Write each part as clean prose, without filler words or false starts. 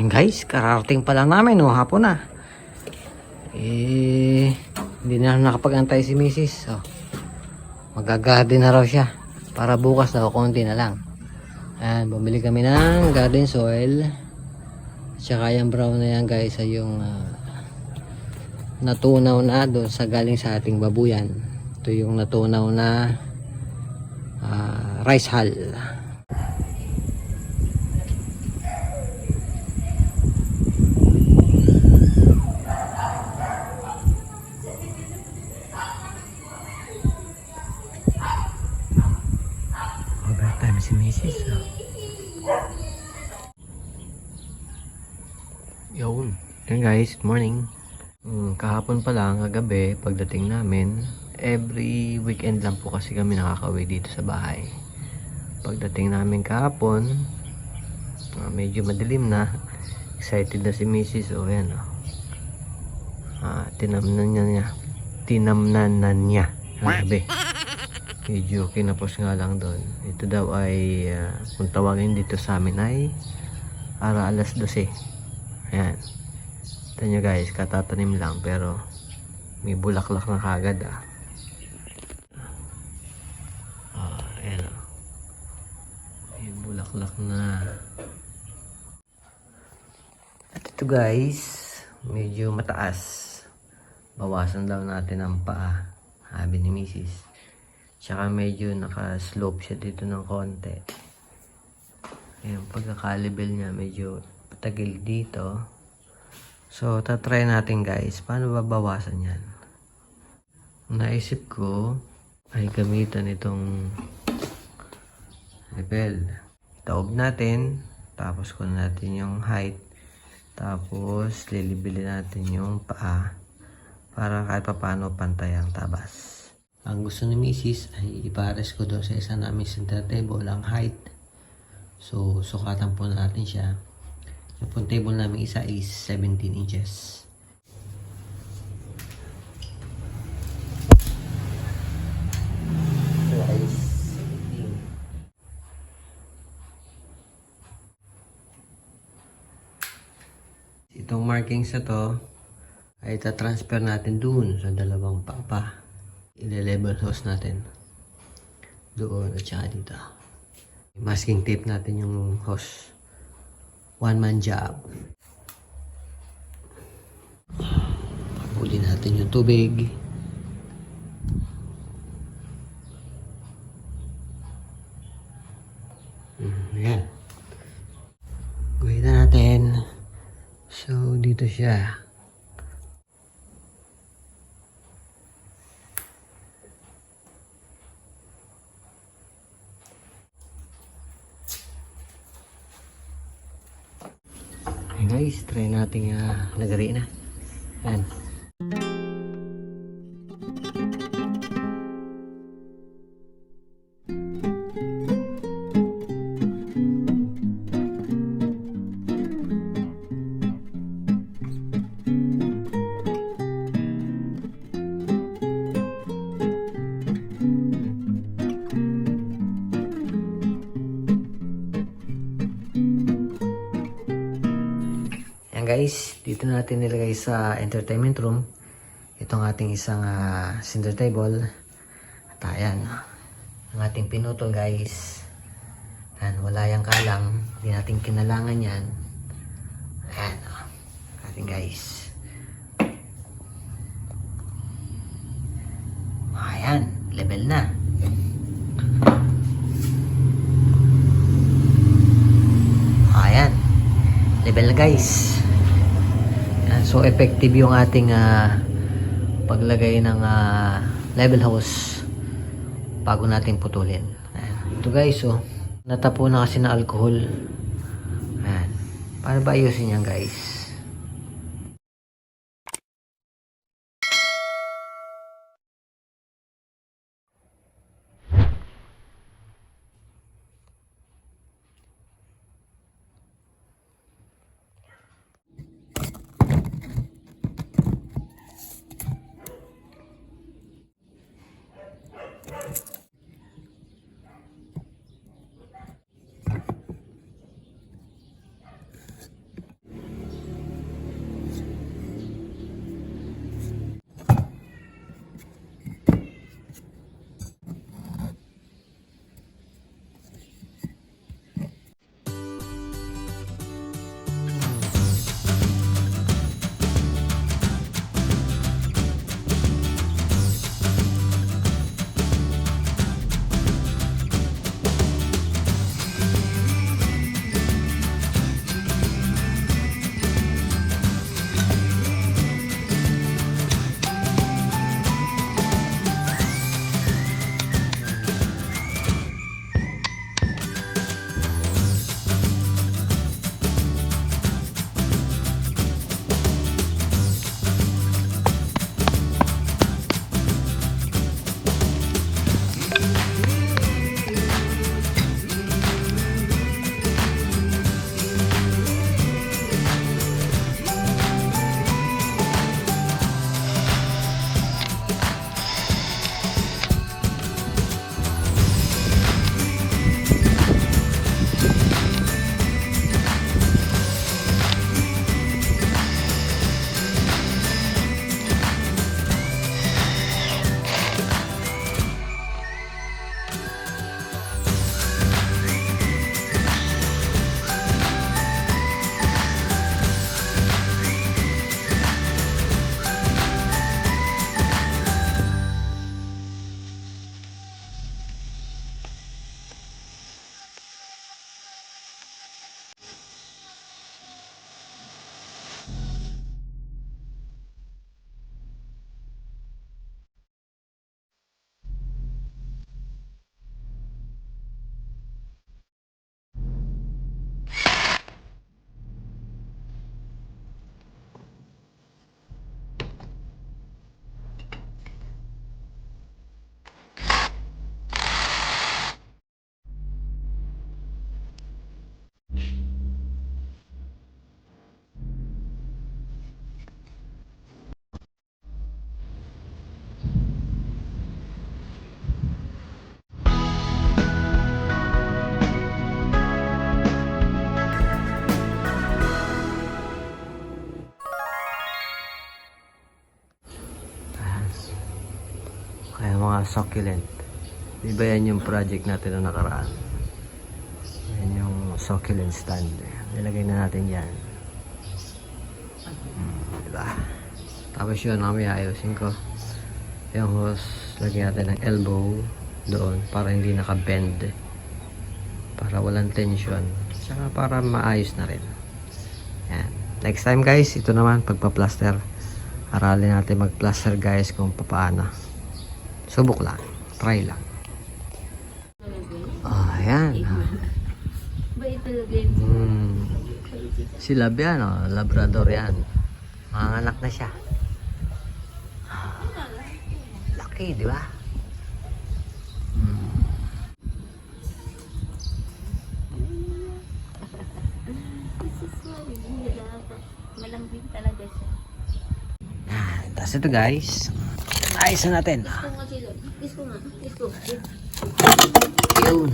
Ayun guys, kararating pa lang namin, oh, hapon na. Hindi na nakapag-antay si Mrs. Oh, mag-garden na raw siya. Para bukas daw, konti na lang. Ayan, bumili kami ng garden soil. Tsaka yung brown na yan guys ay yung natunaw na doon sa galing sa ating babuyan. Ito yung natunaw na rice hull. Overtime si Mrs. Yun. Yun guys, good morning. Kahapon pa lang, kagabi, pagdating namin, every weekend lang po kasi kami nakakauwi dito sa bahay. Pagdating namin kahapon, medyo madilim na. Excited na si Mrs. O yan o. Tinamnan niya. Kagabi. Medyo kinapos nga lang doon. Ito daw ay, kung tawagin dito sa amin ay, alas 12. Ayan. Ito nyo guys, katatanim lang pero may bulaklak na kagad ayan o. May bulaklak na. At ito guys, medyo mataas. Bawasan daw natin ang paa, sabi ni Mrs. Tsaka medyo naka-slope siya dito ng konti. Ayan, pagkakalibel niya medyo patagil dito. So, tatry natin guys, paano babawasan yan? Naisip ko ay gamitan itong level. Taob natin, tapos kunin natin yung height, tapos lilibilin natin yung paa para kahit paano pantay ang tabas. Ang gusto ni Mrs. ay ipares ko doon sa isa naming center table ang height. So, sukatan po natin siya. Yung table namin isa is 17 inches. Itong markings na to ay ita-transfer natin dun sa dalawang papa. Ile-level hose natin doon at saka dito. Masking tape natin yung hose. One man job. Huli natin yung tubig. Ayan. Gawin na natin. So, dito siya. Guys, try natin lagari na. Ayan. Guys, dito natin nilagay sa entertainment room itong ating isang center table. At ayan, ang ating pinutol guys. Ayan, wala yung kalang, hindi natin kinalangan yan. Ayan, ating guys. Ayan, level na. Ayan, level na guys. So effective yung ating paglagay ng level hose bago natin putulin. Ayan. Ito guys, natapo na kasi na alcohol. Ayan. Paano ba ayusin yan guys? succulent. Diba yan yung project natin na nakaraan? Yan yung succulent stand. Nilagay na natin yan. Diba? Tapos yun, mamaya ayusin ko. Yung hose, lagyan natin ng elbow doon para hindi naka-bend. Para walang tension. Saka para maayos na rin. Yan. Next time guys, ito naman pagpa-plaster. Aralin natin mag-plaster guys kung paano. Subok lang. Try lang. Ayan. Bait talaga yun. Si Lab yan, oh. Labrador yan. Manganak na siya. Laki, di ba? Malambing talaga siya. Tapos ito guys, ayos na natin. Gusto nga sila. Gusto nga. Gusto. Yun.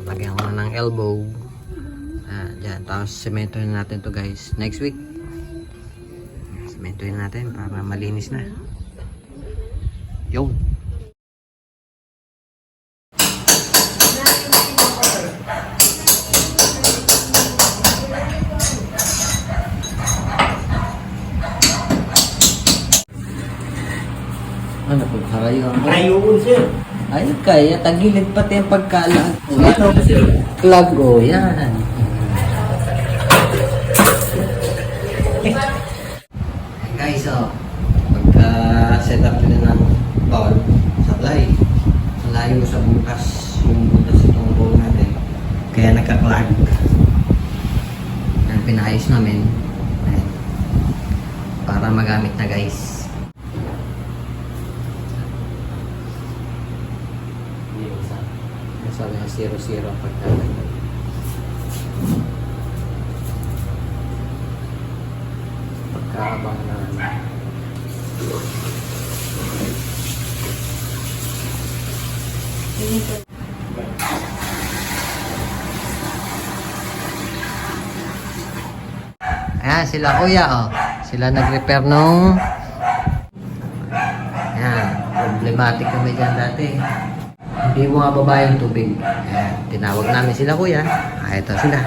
Lagyan ko na ng elbow. Dyan. Tapos sementohin natin to guys. Next week. Sementohin natin para malinis na. Yun. Ano po? Karayuan ko? Ayun, sir. Ay, kaya tagilid pati ang pagkalaan. Clog, oh, yan. Guys, oh, pagka-set up nila ng bowl, supply, malayo sa butas, yung butas itong bowl natin. Kaya nagka-clog. Ang pinayos namin, ayan, para magamit na guys. Sabi na 0-0 ang pagkakagod. Pagkaabang na ayan sila kuya, oh. Sila nag-repair nung ayan, problematic kami dyan dati. Hindi bumababa yung tubig. Ayan, tinawag namin sila kuya. Ito sila.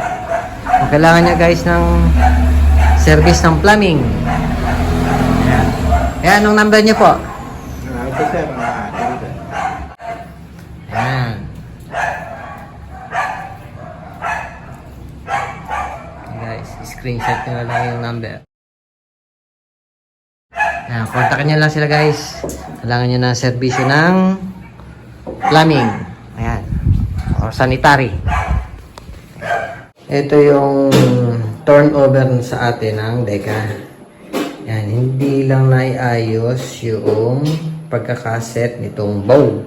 Kung kailangan nyo guys ng service ng plumbing. Ayan. Ayan, anong number nyo po? Ito, sir. Ayan. Okay, guys, screenshot nyo na lang yung number. Ayan, kontakin nyo lang sila guys. Kailangan nyo ng servisyo ng plumbing. Ayan. Or sanitary. Ito yung turnover sa atin ng deka. Ayan. Hindi lang naiayos yung pagkakaset nitong bowl.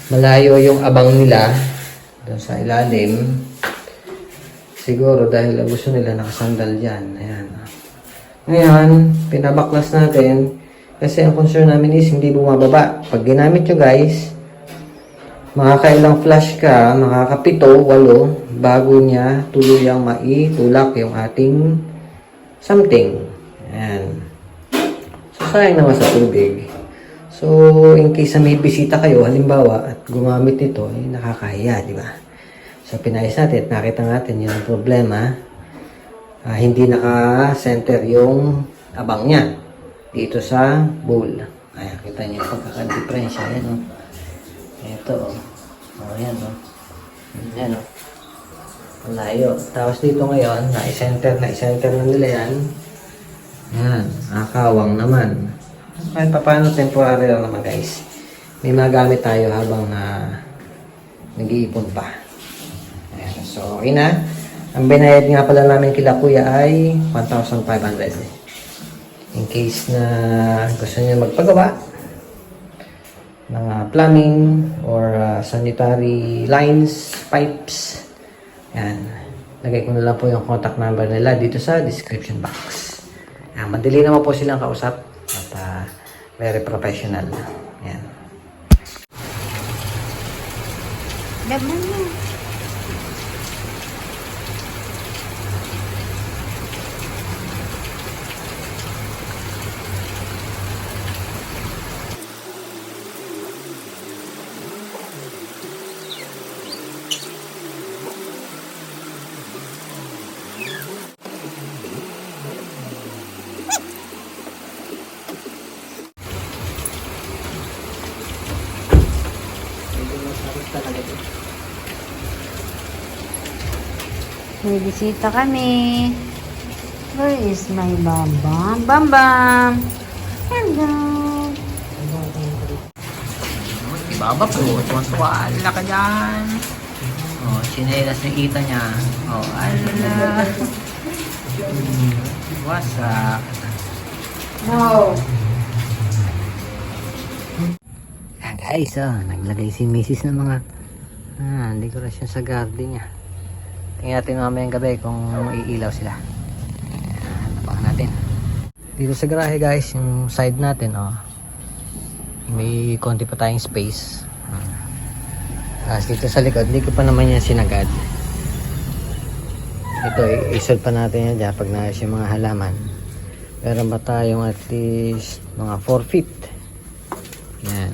Malayo yung abang nila doon sa ilalim. Siguro dahil gusto nila nakasandal dyan. Ayan. Ngayon, pinabaklas natin. Kasi ang concern namin is hindi bumababa. Pag ginamit nyo guys, makakailang flash ka, makakapito, 8, bago niya tuluyang maitulak yung ating something. Ayan. So, sayang naman sa tubig. So, in case na may bisita kayo, halimbawa, at gumamit nito, nakakahiya, di ba? So, pinayos natin, nakita natin yung problema. Hindi naka-center yung abang niya dito sa bowl. Ayan, kita niyo yung pagkaka-diferensya. Ayan, o. Ito, o. O, ayan, o. Ayan, o. Malayo. Tapos dito ngayon, na-center na nila yan. Ayan, akawang naman. Kahit pa paano, temporary lang naman, guys. May magamit tayo habang nag-iipon pa. Ayan, so, okay na. Ang binayad nga pala namin kila kuya ay 1,500. In case na gusto niyo magpagawa ng plumbing or sanitary lines, pipes, yan. Lagay ko na lang po yung contact number nila dito sa description box. Yan, madali naman po silang kausap at very professional. Yan. Laban mo. May bisita kami. Where is my Bambam? Bambam! Hello! Baba po, tuwan-tuwa. Ala ka dyan. Oh, sinelas na kita niya. Oh, ala. Wasak. No! Guys, naglagay si Mrs. ng mga dekorasyon sa garden niya. Tingnan natin mamayang gabi kung iilaw sila. Napakan natin. Dito sa garahe guys, yung side natin, may konti pa tayong space. Tapos dito sa likod, hindi ko pa naman yan sinagad. Ito, isol pa natin yan dyan pag naayos yung mga halaman. Meron ba tayong at least mga 4 feet. Yan.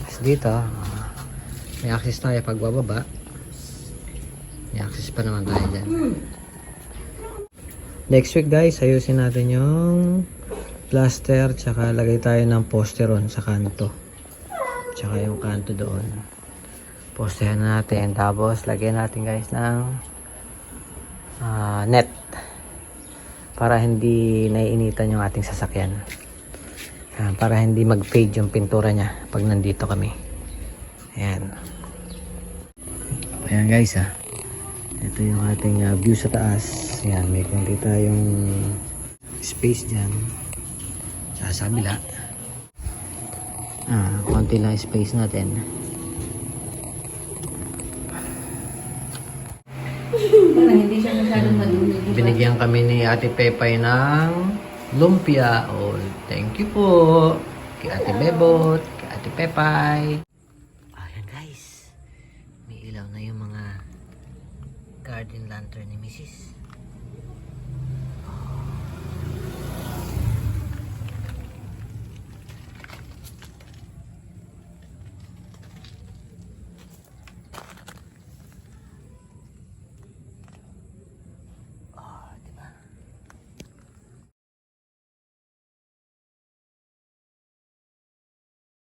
Tapos dito, may access tayo pag bababa. May access pa naman tayo dyan. Next week guys, ayusin natin yung plaster, tsaka lagay tayo ng poster ron sa kanto. Tsaka yung kanto doon. Poster na natin. Tapos, lagyan natin guys ng net. Para hindi naiinitan yung ating sasakyan. Para hindi mag-fade yung pintura niya pag nandito kami. Ayan. Ayan guys Ito yung ating view sa taas. Ayan, may konti tayong space dyan. Sa kabila. Konti lang space natin. Parang hindi siya masyadong madumi. Binigyan kami ni Ate Pepay ng lumpia. Oh, thank you po. Kay Ate Bebot, kay Ate Pepay. Ayan guys. May ilaw na yung mga garden lantern ni Mrs.